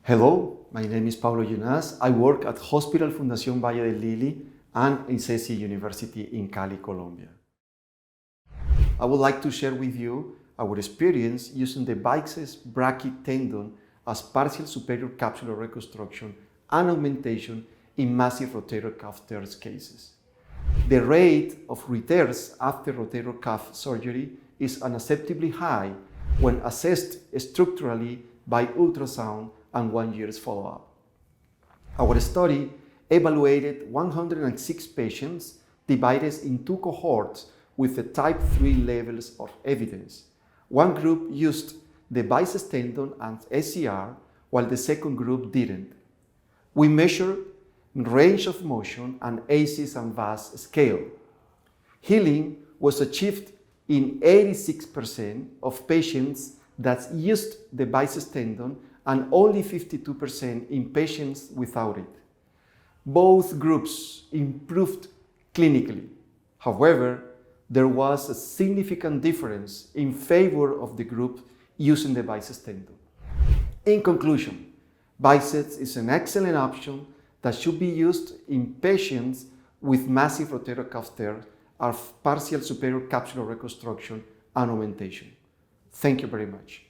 Hello, my name is Pablo Yunas. I work at Hospital Fundación Valle del Lili and ICESI University in Cali, Colombia. I would like to share with you our experience using the biceps brachii tendon as partial superior capsular reconstruction and augmentation in massive rotator cuff tears cases. The rate of re-tears after rotator cuff surgery is unacceptably high when assessed structurally by ultrasound and 1 year's follow-up. Our study evaluated 106 patients divided in two cohorts with the type 3 levels of evidence. One group used the biceps tendon and SCR, while the second group didn't. We measured range of motion and ACEs and VAS scale. Healing was achieved in 86% of patients that used the biceps tendon and only 52% in patients without it. Both groups improved clinically. However, there was a significant difference in favor of the group using the biceps tendon. In conclusion, biceps is an excellent option that should be used in patients with massive rotator cuff tear or partial superior capsular reconstruction and augmentation. Thank you very much.